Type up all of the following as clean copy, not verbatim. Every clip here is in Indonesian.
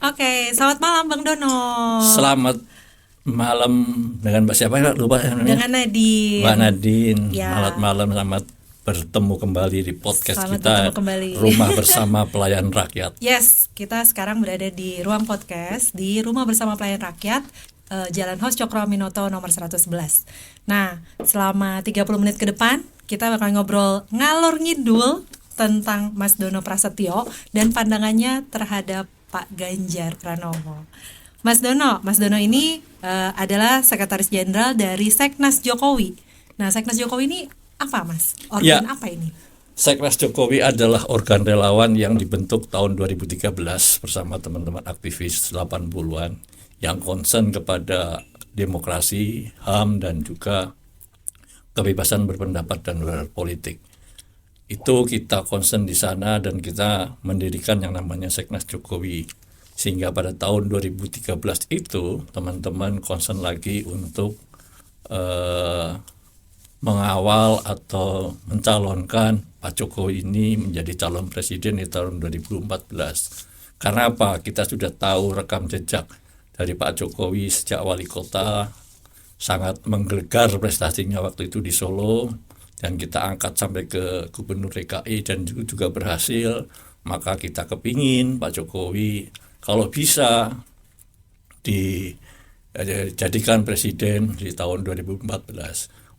Oke, selamat malam Bang Dono. Selamat malam dengan Mbak siapa ya? Lupa namanya. Dengan Nadine. Mbak Nadine. Ya. Selamat malam, selamat bertemu kembali di podcast Selamat kita bertemu kembali. Rumah Bersama Pelayan Rakyat. Yes, kita sekarang berada di ruang podcast di Rumah Bersama Pelayan Rakyat, Jalan Hos Cokroaminoto nomor 111. Nah, selama 30 menit ke depan kita bakal ngobrol ngalor ngidul tentang Mas Dono Prasetyo dan pandangannya terhadap Pak Ganjar Pranowo. Mas Dono ini adalah Sekretaris Jenderal dari Seknas Jokowi. Nah, Seknas Jokowi ini apa, Mas? Organ apa ini? Seknas Jokowi adalah organ relawan yang dibentuk tahun 2013 bersama teman-teman aktivis 80-an yang concern kepada demokrasi, HAM, dan juga kebebasan berpendapat dan berpolitik. Itu kita concern di sana dan kita mendirikan yang namanya Seknas Jokowi. Sehingga pada tahun 2013 itu teman-teman concern lagi untuk mengawal atau mencalonkan Pak Jokowi ini menjadi calon presiden di tahun 2014. Karena apa? Kita sudah tahu rekam jejak dari Pak Jokowi sejak wali kota, sangat menggelegar prestasinya waktu itu di Solo, dan kita angkat sampai ke gubernur DKI dan juga berhasil. Maka kita kepingin Pak Jokowi kalau bisa dijadikan presiden di tahun 2014.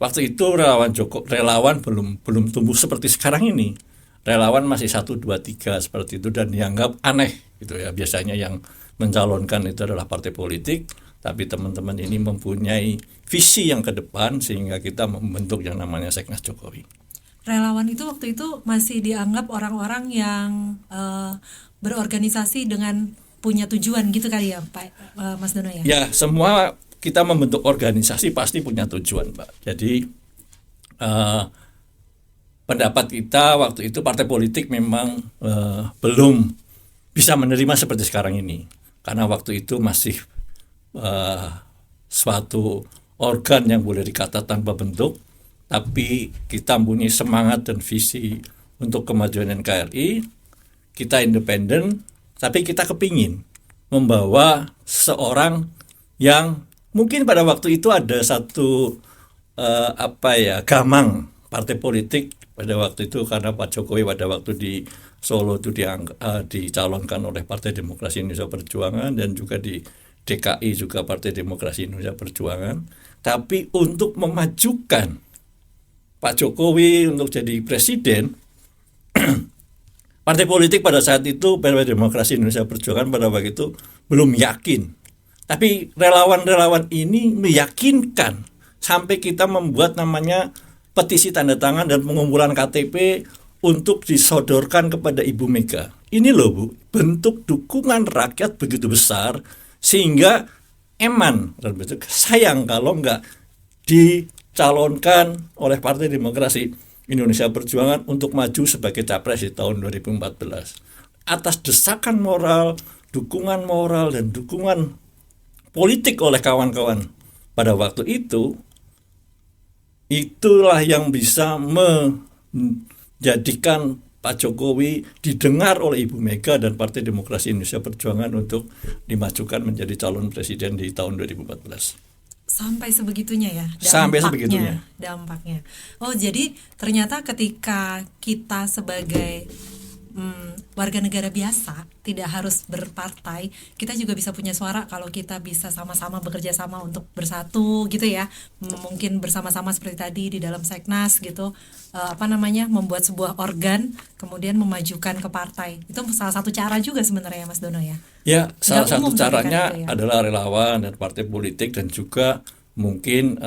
Waktu itu relawan belum tumbuh seperti sekarang ini. Relawan masih 1, 2, 3 seperti itu dan dianggap aneh gitu ya. Biasanya yang mencalonkan itu adalah partai politik, tapi teman-teman ini mempunyai visi yang ke depan sehingga kita membentuk yang namanya Seknas Jokowi. Relawan itu waktu itu masih dianggap orang-orang yang berorganisasi dengan punya tujuan gitu kali ya, Pak Mas Dono ya? Ya, semua kita membentuk organisasi pasti punya tujuan, Pak. Jadi pendapat kita waktu itu partai politik memang belum bisa menerima seperti sekarang ini. Karena waktu itu masih suatu organ yang boleh dikata tanpa bentuk, tapi kita mempunyai semangat dan visi untuk kemajuan NKRI. Kita independen, tapi kita kepingin membawa seorang yang mungkin pada waktu itu ada satu gamang partai politik pada waktu itu, karena Pak Jokowi pada waktu di Solo itu dicalonkan oleh Partai Demokrasi Indonesia Perjuangan dan juga di DKI juga Partai Demokrasi Indonesia Perjuangan. Tapi untuk memajukan Pak Jokowi untuk jadi presiden, partai politik pada saat itu Partai Demokrasi Indonesia Perjuangan pada waktu itu belum yakin. Tapi relawan-relawan ini meyakinkan sampai kita membuat namanya petisi tanda tangan dan pengumpulan KTP untuk disodorkan kepada Ibu Mega. Ini loh Bu, bentuk dukungan rakyat begitu besar sehingga sayang kalau enggak dicalonkan oleh Partai Demokrasi Indonesia Perjuangan untuk maju sebagai capres di tahun 2014. Atas desakan moral, dukungan moral dan dukungan politik oleh kawan-kawan pada waktu itu, itulah yang bisa menjadikan Pak Jokowi didengar oleh Ibu Mega dan Partai Demokrasi Indonesia Perjuangan untuk dimajukan menjadi calon presiden di tahun 2014. Sampai sebegitunya ya dampaknya. Sampai sebegitunya. Dampaknya. Oh, jadi ternyata ketika kita sebagai warga negara biasa tidak harus berpartai, kita juga bisa punya suara kalau kita bisa sama-sama bekerja sama untuk bersatu gitu ya. Mungkin bersama-sama seperti tadi di dalam Seknas gitu, membuat sebuah organ kemudian memajukan ke partai. Itu salah satu cara juga sebenarnya Mas Dono ya. Ya, salah satu caranya gitu ya. adalah relawan dan partai politik dan juga mungkin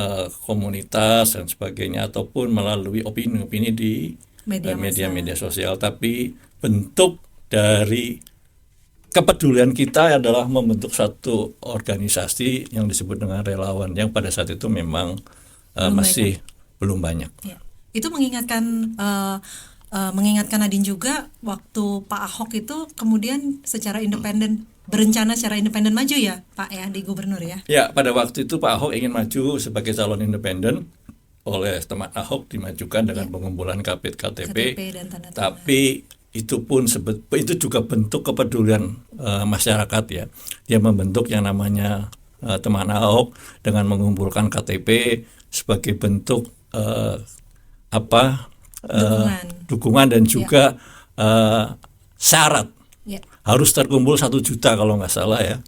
komunitas dan sebagainya, ataupun melalui opini-opini di media-media sosial. Tapi bentuk dari kepedulian kita adalah membentuk satu organisasi yang disebut dengan relawan, yang pada saat itu memang belum banyak. Ya. Itu mengingatkan Nadine juga waktu Pak Ahok itu kemudian secara independen berencana secara independen maju ya Pak ya di gubernur ya. Ya, pada waktu itu Pak Ahok ingin maju sebagai calon independen, oleh teman Ahok dimajukan dengan pengumpulan KTP dan tanda tangan. Tapi itu pun itu juga bentuk kepedulian masyarakat ya. Dia membentuk yang namanya teman Ahok dengan mengumpulkan KTP sebagai bentuk dukungan dan juga syarat harus terkumpul 1 juta kalau nggak salah ya,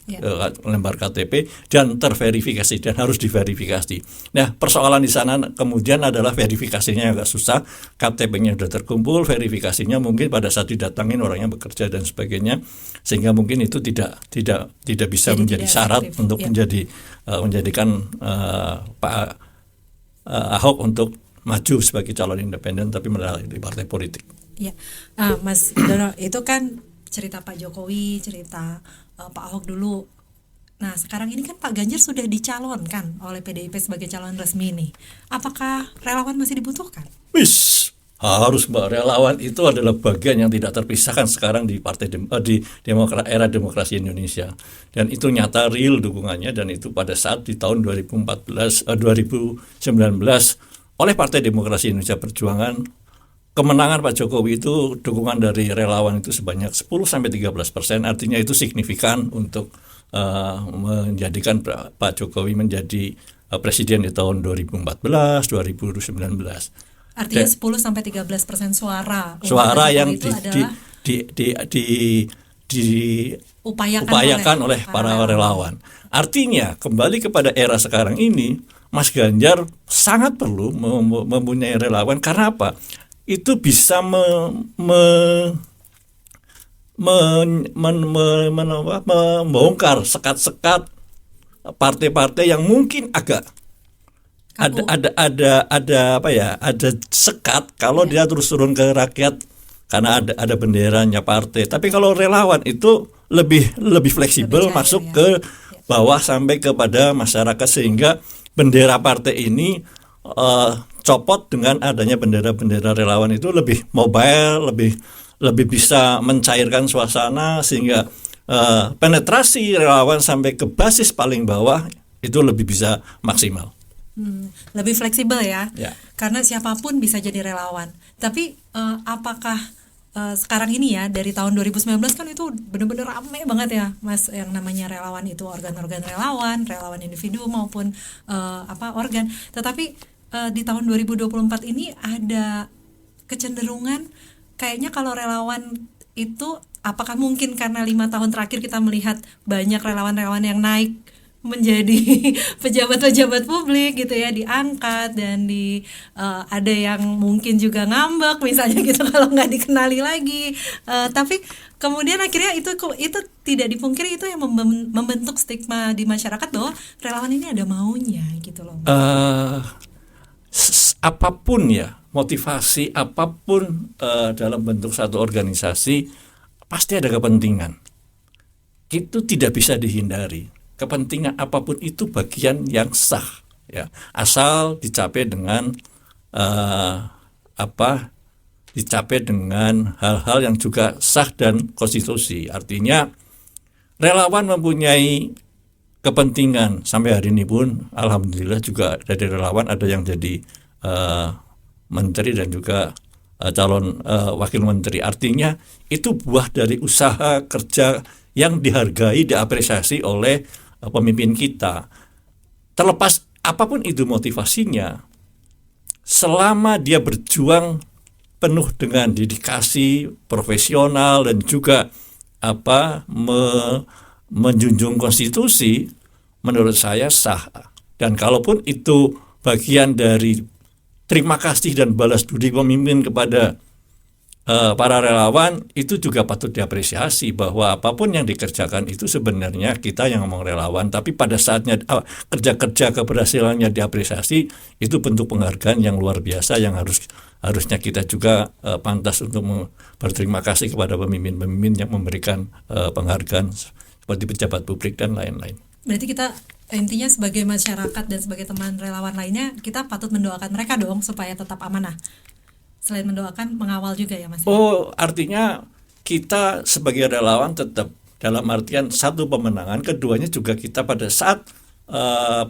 lembar KTP dan terverifikasi dan harus diverifikasi. Nah, persoalan di sana kemudian adalah verifikasinya agak susah. KTP-nya sudah terkumpul, verifikasinya mungkin pada saat didatangin orangnya bekerja dan sebagainya, sehingga mungkin itu tidak bisa menjadi syarat efektif untuk menjadikan Pak Ahok untuk maju sebagai calon independen tapi melalui partai politik. Ya, Mas Dono, itu kan cerita Pak Jokowi, cerita Pak Ahok dulu. Nah, sekarang ini kan Pak Ganjar sudah dicalonkan oleh PDIP sebagai calon resmi nih. Apakah relawan masih dibutuhkan? Harus, Mbak. Relawan itu adalah bagian yang tidak terpisahkan sekarang di era demokrasi Indonesia. Dan itu nyata, real dukungannya, dan itu pada saat di tahun 2019 oleh Partai Demokrasi Indonesia Perjuangan, kemenangan Pak Jokowi itu dukungan dari relawan itu sebanyak 10-13%, artinya itu signifikan untuk menjadikan Pak Jokowi menjadi presiden di tahun 2014, 2019. Artinya 10-13% suara yang diupayakan oleh para relawan. Artinya kembali kepada era sekarang ini, Mas Ganjar sangat perlu mempunyai relawan. Karena apa? Itu bisa membongkar sekat-sekat partai-partai yang mungkin agak ada sekat kalau dia terus turun ke rakyat karena ada benderanya partai. Tapi kalau relawan itu lebih fleksibel, masuk ke bawah sampai kepada masyarakat, sehingga bendera partai ini copot dengan adanya bendera-bendera relawan itu lebih mobile, lebih bisa mencairkan suasana, sehingga penetrasi relawan sampai ke basis paling bawah itu lebih bisa maksimal. Lebih fleksibel ya, karena siapapun bisa jadi relawan. Tapi apakah sekarang ini ya, dari tahun 2019 kan itu benar-benar ramai banget ya, Mas, yang namanya relawan itu, organ-organ relawan individu maupun organ. Tetapi di tahun 2024 ini ada kecenderungan kayaknya kalau relawan itu, apakah mungkin karena 5 tahun terakhir kita melihat banyak relawan-relawan yang naik menjadi pejabat-pejabat publik gitu ya, diangkat dan ada yang mungkin juga ngambek misalnya gitu kalau nggak dikenali lagi, tapi kemudian akhirnya itu tidak dipungkiri itu yang membentuk stigma di masyarakat bahwa relawan ini ada maunya gitu loh. Apapun ya, motivasi apapun dalam bentuk satu organisasi pasti ada kepentingan. Itu tidak bisa dihindari. Kepentingan apapun itu bagian yang sah ya, asal dicapai dengan dicapai dengan hal-hal yang juga sah dan konstitusi. Artinya relawan mempunyai kepentingan. Sampai hari ini pun alhamdulillah juga dari relawan ada yang jadi menteri dan juga calon wakil menteri. Artinya itu buah dari usaha kerja yang dihargai, diapresiasi oleh pemimpin kita. Terlepas apapun itu motivasinya, selama dia berjuang penuh dengan dedikasi profesional dan juga menjunjung konstitusi, menurut saya sah. Dan kalaupun itu bagian dari terima kasih dan balas budi pemimpin kepada para relawan, itu juga patut diapresiasi, bahwa apapun yang dikerjakan itu sebenarnya kita yang ngomong relawan, tapi pada saatnya kerja-kerja keberhasilannya diapresiasi, itu bentuk penghargaan yang luar biasa yang harusnya kita juga pantas untuk berterima kasih kepada pemimpin-pemimpin yang memberikan penghargaan seperti pejabat publik dan lain-lain. Berarti kita intinya sebagai masyarakat dan sebagai teman relawan lainnya, kita patut mendoakan mereka dong supaya tetap amanah. Selain mendoakan, mengawal juga ya, Mas? Artinya kita sebagai relawan tetap dalam artian satu pemenangan, keduanya juga kita pada saat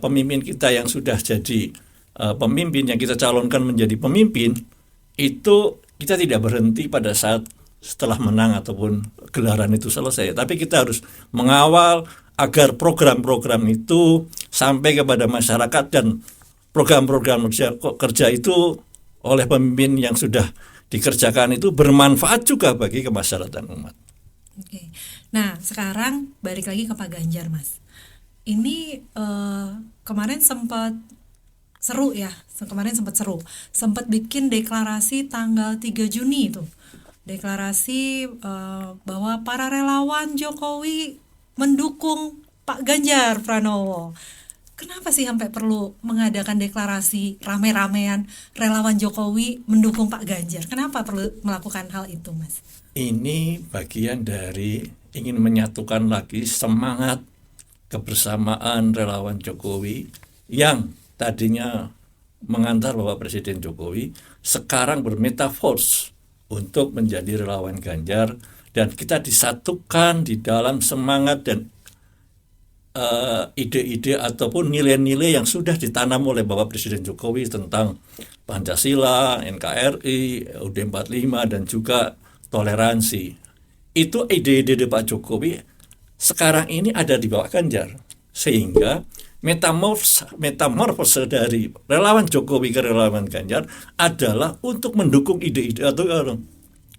pemimpin kita yang sudah jadi pemimpin yang kita calonkan menjadi pemimpin, itu kita tidak berhenti pada saat setelah menang ataupun gelaran itu selesai. Tapi kita harus mengawal agar program-program itu sampai kepada masyarakat dan program-program kerja itu oleh pemimpin yang sudah dikerjakan itu bermanfaat juga bagi kemasyarakatan umat. Oke. Nah, sekarang balik lagi ke Pak Ganjar, Mas. Ini kemarin sempat seru ya, kemarin sempat seru. Sempat bikin deklarasi tanggal 3 Juni itu. Deklarasi bahwa para relawan Jokowi mendukung Pak Ganjar Pranowo. Kenapa sih sampai perlu mengadakan deklarasi rame-ramean relawan Jokowi mendukung Pak Ganjar? Kenapa perlu melakukan hal itu, Mas? Ini bagian dari ingin menyatukan lagi semangat kebersamaan relawan Jokowi yang tadinya mengantar Bapak Presiden Jokowi, sekarang bermetafors untuk menjadi relawan Ganjar, dan kita disatukan di dalam semangat dan ide-ide ataupun nilai-nilai yang sudah ditanam oleh Bapak Presiden Jokowi tentang Pancasila, NKRI, UUD 45 dan juga toleransi. Itu ide-ide Pak Jokowi sekarang ini ada di bawah Ganjar, sehingga metamorfose dari relawan Jokowi ke relawan Ganjar adalah untuk mendukung ide-ide atau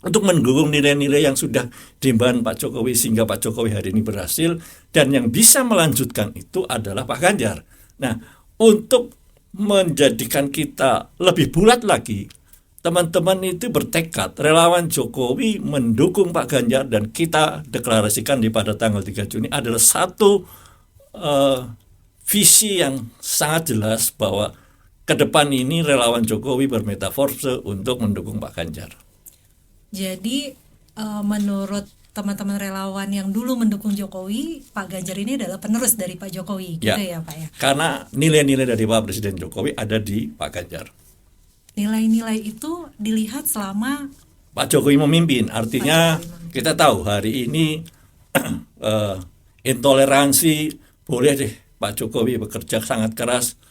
untuk mendukung nilai-nilai yang sudah diemban Pak Jokowi sehingga Pak Jokowi hari ini berhasil, dan yang bisa melanjutkan itu adalah Pak Ganjar. Nah, untuk menjadikan kita lebih bulat lagi, teman-teman itu bertekad relawan Jokowi mendukung Pak Ganjar, dan kita deklarasikan di pada tanggal 3 Juni adalah satu visi yang sangat jelas bahwa ke depan ini relawan Jokowi bermetafors untuk mendukung Pak Ganjar. Jadi menurut teman-teman relawan yang dulu mendukung Jokowi, Pak Ganjar ini adalah penerus dari Pak Jokowi, gitu ya Pak ya? Karena nilai-nilai dari Pak Presiden Jokowi ada di Pak Ganjar. Nilai-nilai itu dilihat selama Pak Jokowi memimpin, artinya kita tahu hari ini intoleransi boleh deh, Pak Jokowi bekerja sangat keras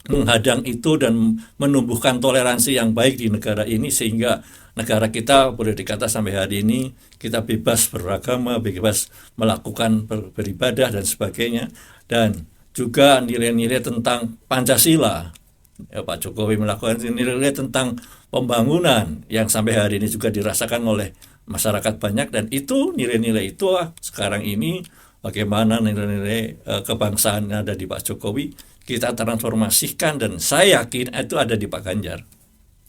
menghadang itu dan menumbuhkan toleransi yang baik di negara ini, sehingga negara kita boleh dikata sampai hari ini kita bebas beragama, bebas melakukan beribadah dan sebagainya, dan juga nilai-nilai tentang Pancasila. Ya, Pak Jokowi melakukan nilai-nilai tentang pembangunan yang sampai hari ini juga dirasakan oleh masyarakat banyak, dan itu nilai-nilai itu sekarang ini bagaimana nilai-nilai kebangsaan yang ada di Pak Jokowi kita transformasikan, dan saya yakin itu ada di Pak Ganjar.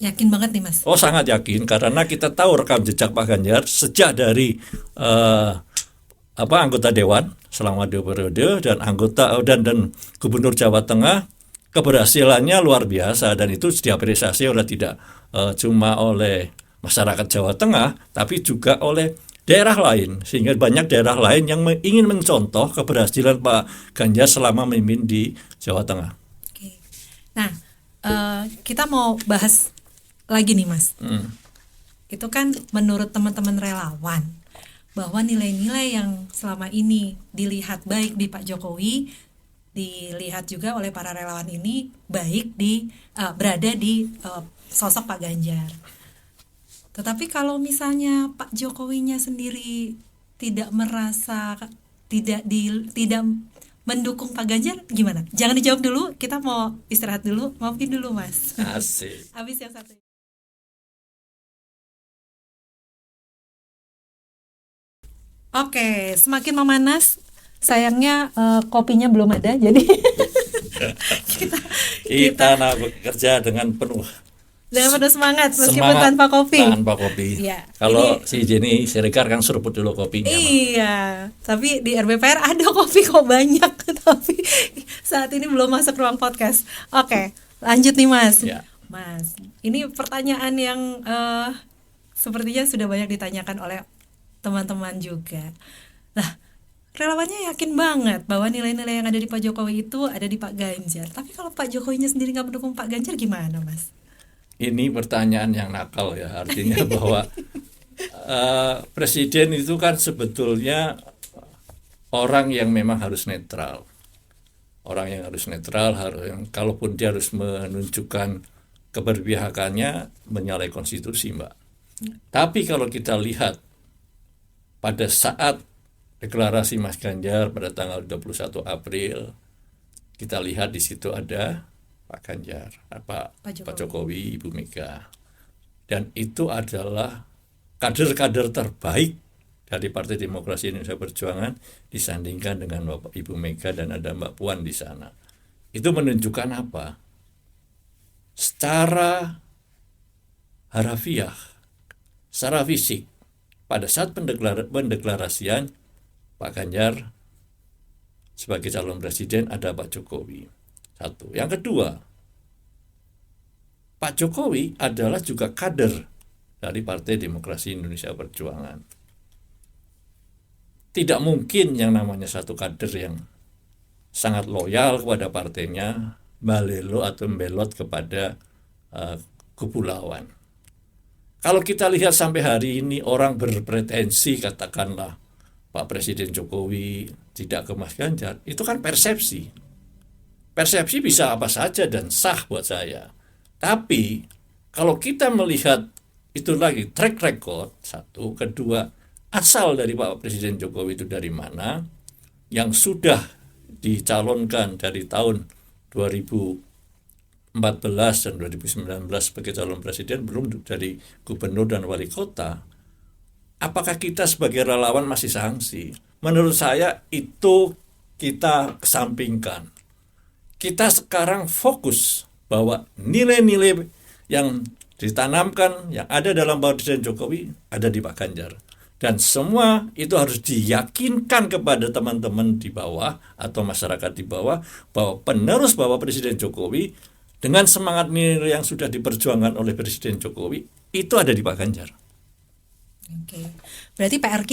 Yakin banget nih Mas? Oh, sangat yakin, karena kita tahu rekam jejak Pak Ganjar sejak dari anggota dewan selama 2 periode dan anggota dan gubernur Jawa Tengah, keberhasilannya luar biasa, dan itu diapresiasi oleh tidak cuma oleh masyarakat Jawa Tengah tapi juga oleh daerah lain, sehingga banyak daerah lain yang ingin mencontoh keberhasilan Pak Ganjar selama memimpin di Jawa Tengah. Oke. Nah, kita mau bahas lagi nih Mas. Itu kan menurut teman-teman relawan bahwa nilai-nilai yang selama ini dilihat baik di Pak Jokowi, dilihat juga oleh para relawan ini baik berada di sosok Pak Ganjar. Tetapi kalau misalnya Pak Jokowinya sendiri tidak merasa tidak mendukung Pak Ganjar, gimana? Jangan dijawab dulu, kita mau istirahat dulu, maafin dulu Mas. Asik. Habis yang satu. Oke, semakin memanas. Sayangnya kopinya belum ada, jadi kita bekerja dengan penuh semangat meskipun tanpa kopi. Ya, kalau si Jenny Siregar kan seruput dulu kopinya. Iya, tapi di RBPR ada kopi kok banyak, tapi saat ini belum masuk ruang podcast. Oke, lanjut nih Mas. Ya. Mas, ini pertanyaan yang sepertinya sudah banyak ditanyakan oleh teman-teman juga. Nah, relawannya yakin banget bahwa nilai-nilai yang ada di Pak Jokowi itu ada di Pak Ganjar. Tapi kalau Pak Jokowinya sendiri nggak mendukung Pak Ganjar, gimana Mas? Ini pertanyaan yang nakal ya, artinya bahwa presiden itu kan sebetulnya orang yang memang harus netral. Orang yang harus netral, kalaupun dia harus menunjukkan keberpihakannya menyalahi konstitusi, Mbak. Tapi kalau kita lihat pada saat deklarasi Mas Ganjar pada tanggal 21 April, kita lihat di situ ada Pak Ganjar, Pak Jokowi, Ibu Mega. Dan itu adalah kader-kader terbaik dari Partai Demokrasi Indonesia Perjuangan disandingkan dengan Bapak Ibu Mega dan ada Mbak Puan di sana. Itu menunjukkan apa? Secara harafiah, secara fisik, pada saat pendeklarasian Pak Ganjar sebagai calon presiden ada Pak Jokowi. Satu. Yang kedua, Pak Jokowi adalah juga kader dari Partai Demokrasi Indonesia Perjuangan. Tidak mungkin yang namanya satu kader yang sangat loyal kepada partainya balelo atau membelot kepada kubu lawan. Kalau kita lihat sampai hari ini orang berpretensi katakanlah Pak Presiden Jokowi tidak ke Mas Ganjar, itu kan persepsi. Persepsi bisa apa saja dan sah buat saya. Tapi kalau kita melihat itu lagi track record, satu, kedua, asal dari Pak Presiden Jokowi itu dari mana, yang sudah dicalonkan dari tahun 2014 dan 2019 sebagai calon presiden, belum dari gubernur dan wali kota, apakah kita sebagai relawan masih sanksi? Menurut saya itu kita kesampingkan. Kita sekarang fokus bahwa nilai-nilai yang ditanamkan, yang ada dalam Presiden Jokowi, ada di Pak Ganjar. Dan semua itu harus diyakinkan kepada teman-teman di bawah atau masyarakat di bawah bahwa penerus Bapak Presiden Jokowi dengan semangat nilai yang sudah diperjuangkan oleh Presiden Jokowi itu ada di Pak Ganjar. Oke. Berarti PR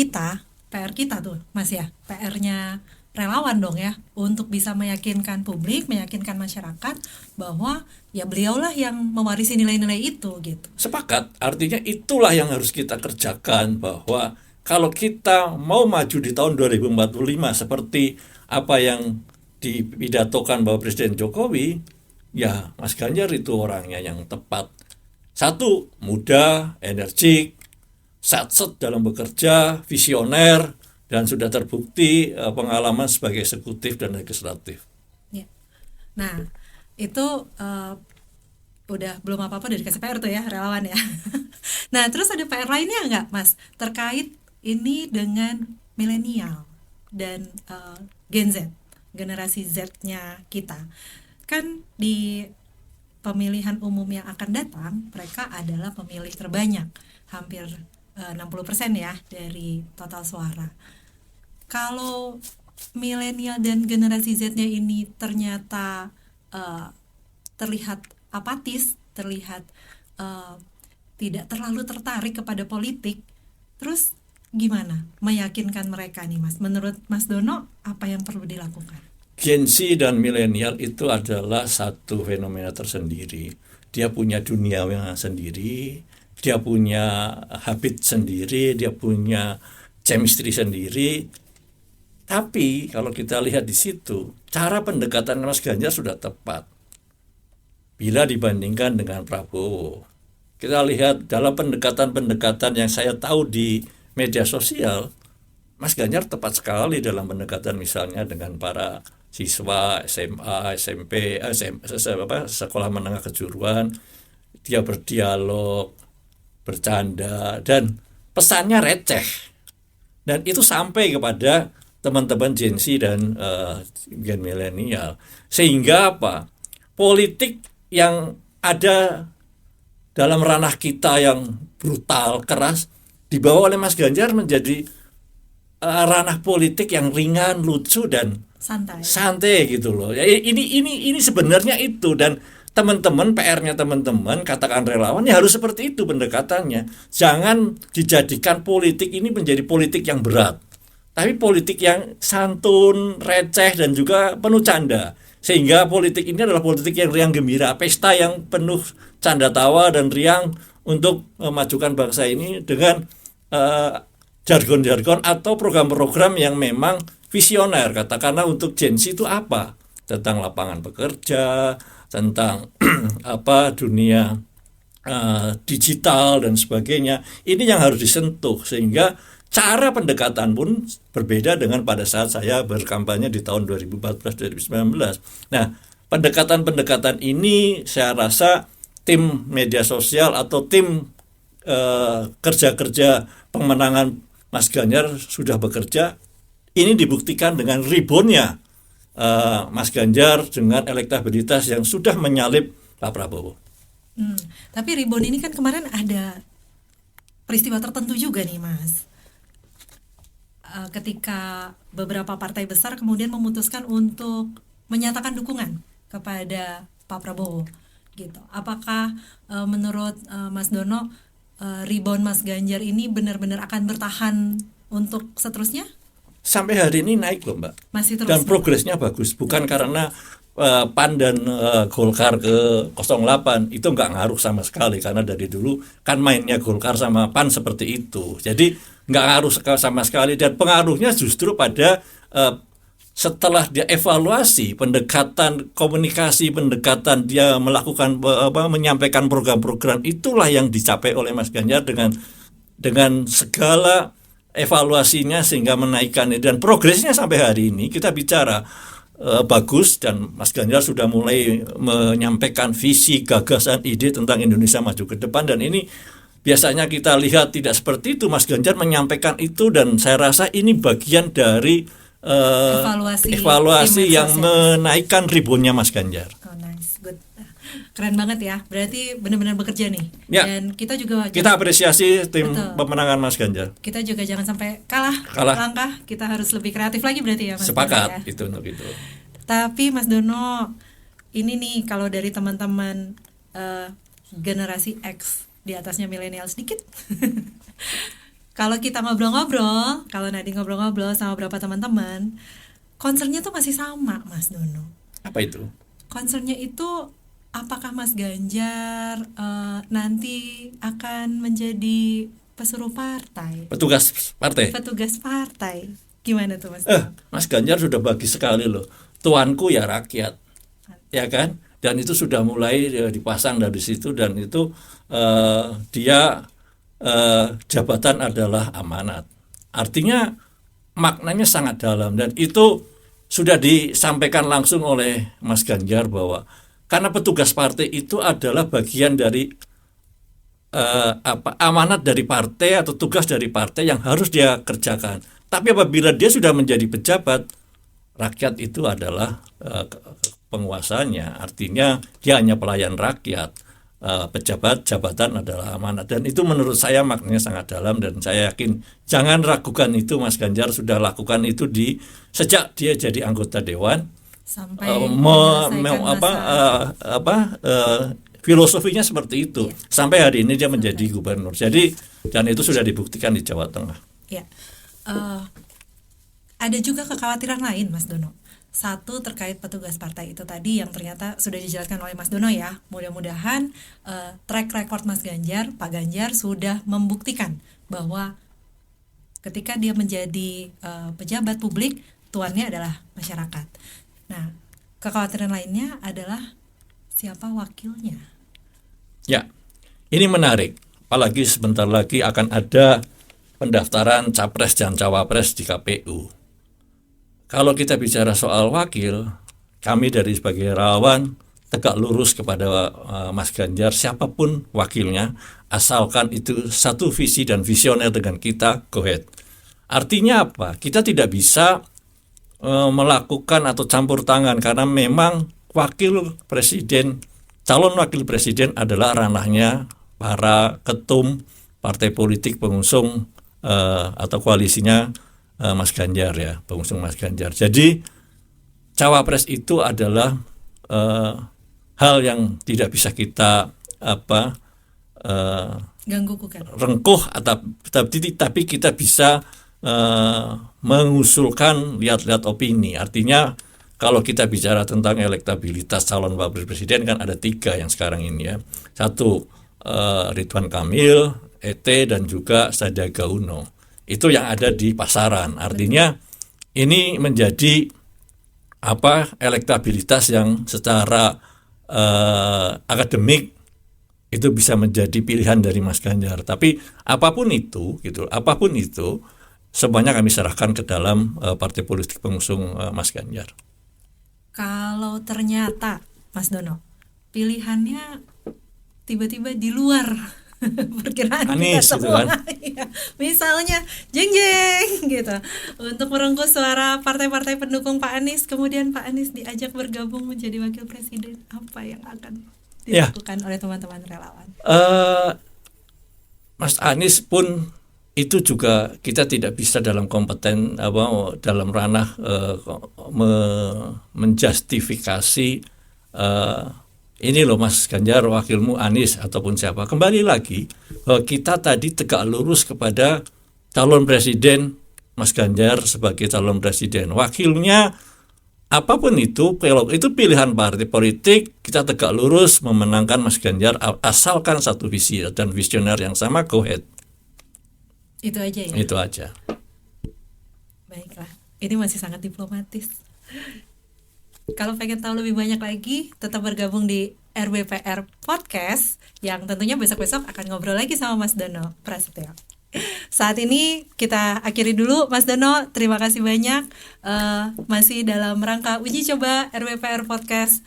kita tuh Mas ya, PR-nya relawan dong ya, untuk bisa meyakinkan publik, meyakinkan masyarakat bahwa ya beliaulah yang mewarisi nilai-nilai itu gitu. Sepakat, artinya itulah yang harus kita kerjakan, bahwa kalau kita mau maju di tahun 2045 seperti apa yang dipidatokan Bapak Presiden Jokowi, ya Mas Ganjar itu orangnya yang tepat. Satu, muda, energik, satset dalam bekerja, visioner, dan sudah terbukti pengalaman sebagai eksekutif dan legislatif. Ya. Nah, itu udah belum apa-apa udah dikasih PR tuh ya, relawan ya. Nah, terus ada PR lainnya nggak, Mas? Terkait ini dengan milenial dan Gen Z, generasi Z-nya kita. Kan di pemilihan umum yang akan datang, mereka adalah pemilih terbanyak, hampir 60% ya dari total suara. Kalau milenial dan generasi Z-nya ini ternyata terlihat apatis, terlihat tidak terlalu tertarik kepada politik, terus gimana meyakinkan mereka nih, Mas? Menurut Mas Dono, apa yang perlu dilakukan? Gen Z dan milenial itu adalah satu fenomena tersendiri. Dia punya dunianya sendiri, dia punya habit sendiri, dia punya chemistry sendiri. Tapi kalau kita lihat di situ, cara pendekatan Mas Ganjar sudah tepat bila dibandingkan dengan Prabowo. Kita lihat dalam pendekatan-pendekatan yang saya tahu di media sosial, Mas Ganjar tepat sekali dalam pendekatan misalnya dengan para siswa SMA, SMP, sekolah menengah kejuruan. Dia berdialog, bercanda, dan pesannya receh. Dan itu sampai kepada teman-teman Gen Z dan gen milenial. Sehingga apa? Politik yang ada dalam ranah kita yang brutal, keras, dibawa oleh Mas Ganjar menjadi ranah politik yang ringan, lucu dan santai gitu loh. Ya, ini sebenarnya itu, dan teman-teman PR-nya teman-teman katakan relawan ya harus seperti itu pendekatannya. Jangan dijadikan politik ini menjadi politik yang berat, tapi politik yang santun, receh, dan juga penuh canda. Sehingga politik ini adalah politik yang riang gembira, pesta yang penuh canda tawa dan riang untuk memajukan bangsa ini dengan jargon-jargon atau program-program yang memang visioner. Katakanlah untuk Gen Z itu apa? Tentang lapangan pekerja, tentang apa dunia digital dan sebagainya. Ini yang harus disentuh sehingga cara pendekatan pun berbeda dengan pada saat saya berkampanye di tahun 2014-2019. Nah, pendekatan-pendekatan ini saya rasa tim media sosial atau tim kerja-kerja pemenangan Mas Ganjar sudah bekerja. Ini dibuktikan dengan reboundnya Mas Ganjar dengan elektabilitas yang sudah menyalip Pak Prabowo. Tapi rebound ini kan kemarin ada peristiwa tertentu juga nih Mas. Ketika beberapa partai besar kemudian memutuskan untuk menyatakan dukungan kepada Pak Prabowo gitu. Apakah menurut Mas Dono rebound Mas Ganjar ini benar-benar akan bertahan untuk seterusnya? Sampai hari ini naik loh Mbak. Masih terus. Dan progresnya bagus, bukan karena PAN dan Golkar ke 08 itu nggak ngaruh sama sekali, karena dari dulu kan mainnya Golkar sama PAN seperti itu. Jadi nggak ngaruh sama sekali, dan pengaruhnya justru pada setelah dia evaluasi pendekatan komunikasi, pendekatan dia melakukan menyampaikan program-program, itulah yang dicapai oleh Mas Ganjar dengan segala evaluasinya sehingga menaikkan, dan progresnya sampai hari ini kita bicara bagus, dan Mas Ganjar sudah mulai menyampaikan visi, gagasan, ide tentang Indonesia maju ke depan, dan ini biasanya kita lihat tidak seperti itu. Mas Ganjar menyampaikan itu, dan saya rasa ini bagian dari evaluasi yang menaikkan reboundnya Mas Ganjar. Oh, nice, good. Keren banget ya, berarti benar-benar bekerja nih. Ya. Dan kita juga apresiasi tim pemenangan Mas Ganjar. Kita juga jangan sampai kalah langkah, kita harus lebih kreatif lagi berarti ya Mas. Sepakat ya? itu untuk itu. Tapi Mas Dono, ini nih kalau dari teman-teman generasi X, di atasnya milenial sedikit. Kalau kita ngobrol-ngobrol, kalau Nadine ngobrol-ngobrol sama beberapa teman-teman, concernnya tuh masih sama Mas Dono. Apa itu? Concernnya itu apakah Mas Ganjar nanti akan menjadi pesuruh partai? Petugas partai. Gimana tuh Mas? Mas Ganjar sudah bagus sekali loh. Tuanku ya rakyat, ya kan? Dan itu sudah mulai dipasang dari situ, dan itu dia jabatan adalah amanat. Artinya maknanya sangat dalam, dan itu sudah disampaikan langsung oleh Mas Ganjar bahwa karena petugas partai itu adalah bagian dari amanat dari partai atau tugas dari partai yang harus dia kerjakan. Tapi apabila dia sudah menjadi pejabat, rakyat itu adalah penguasanya. Artinya dia hanya pelayan rakyat. Jabatan adalah amanat, dan itu menurut saya maknanya sangat dalam, dan saya yakin jangan ragukan itu. Mas Ganjar sudah lakukan itu sejak dia jadi anggota dewan. Sampai filosofinya seperti itu, ya. Sampai hari ini dia menjadi gubernur. Jadi, dan itu sudah dibuktikan di Jawa Tengah. Ya, ada juga kekhawatiran lain Mas Dono. Satu terkait petugas partai itu tadi yang ternyata sudah dijelaskan oleh Mas Dono ya. Mudah-mudahan track record Mas Ganjar, Pak Ganjar sudah membuktikan bahwa ketika dia menjadi pejabat publik, tuannya adalah masyarakat. Nah, kekhawatiran lainnya adalah siapa wakilnya. Ya, ini menarik. Apalagi sebentar lagi akan ada pendaftaran capres dan cawapres di KPU. Kalau kita bicara soal wakil, kami dari sebagai relawan tegak lurus kepada Mas Ganjar, siapapun wakilnya, asalkan itu satu visi dan visioner dengan kita, go ahead. Artinya apa? Kita tidak bisa melakukan atau campur tangan, karena memang calon wakil presiden adalah ranahnya para ketum partai politik pengusung atau koalisinya Mas Ganjar ya, pengusung Mas Ganjar. Jadi cawapres itu adalah hal yang tidak bisa kita rengkuh, tapi kita bisa mengusulkan lihat-lihat opini. Artinya kalau kita bicara tentang elektabilitas calon wakil presiden kan ada 3 yang sekarang ini ya. 1 Ridwan Kamil, ET, dan juga Sandiaga Uno. Itu yang ada di pasaran. Artinya ini menjadi elektabilitas yang secara akademik itu bisa menjadi pilihan dari Mas Ganjar. Tapi apapun itu, semuanya kami serahkan ke dalam partai politik pengusung Mas Ganjar. Kalau ternyata Mas Dono pilihannya tiba-tiba di luar perkiraan Anies, kita gitu semua, kan. Iya. Misalnya jeng-jeng gitu, untuk merengkuh suara partai-partai pendukung Pak Anies, kemudian Pak Anies diajak bergabung menjadi wakil presiden, apa yang akan Ya. dilakukan oleh teman-teman relawan? Mas Anies pun itu juga kita tidak bisa dalam kompeten dalam ranah menjustifikasi ini loh Mas Ganjar wakilmu Anies ataupun siapa. Kembali lagi kita tadi tegak lurus kepada calon presiden Mas Ganjar sebagai calon presiden. Wakilnya apapun itu, kalau itu pilihan partai politik, kita tegak lurus memenangkan Mas Ganjar asalkan satu visi dan visioner yang sama, go ahead. Itu aja ya. Itu aja. Baiklah, ini masih sangat diplomatis. Kalau pengen tahu lebih banyak lagi, tetap bergabung di RBPR Podcast yang tentunya besok-besok akan ngobrol lagi sama Mas Dono Prasetyo. Saat ini kita akhiri dulu, Mas Dono. Terima kasih banyak. Masih dalam rangka uji coba RBPR Podcast.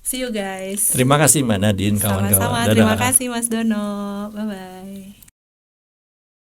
See you guys. Terima kasih Mbak Nadine, kawan-kawan. Sama-sama. Dadah. Terima kasih Mas Dono. Bye-bye.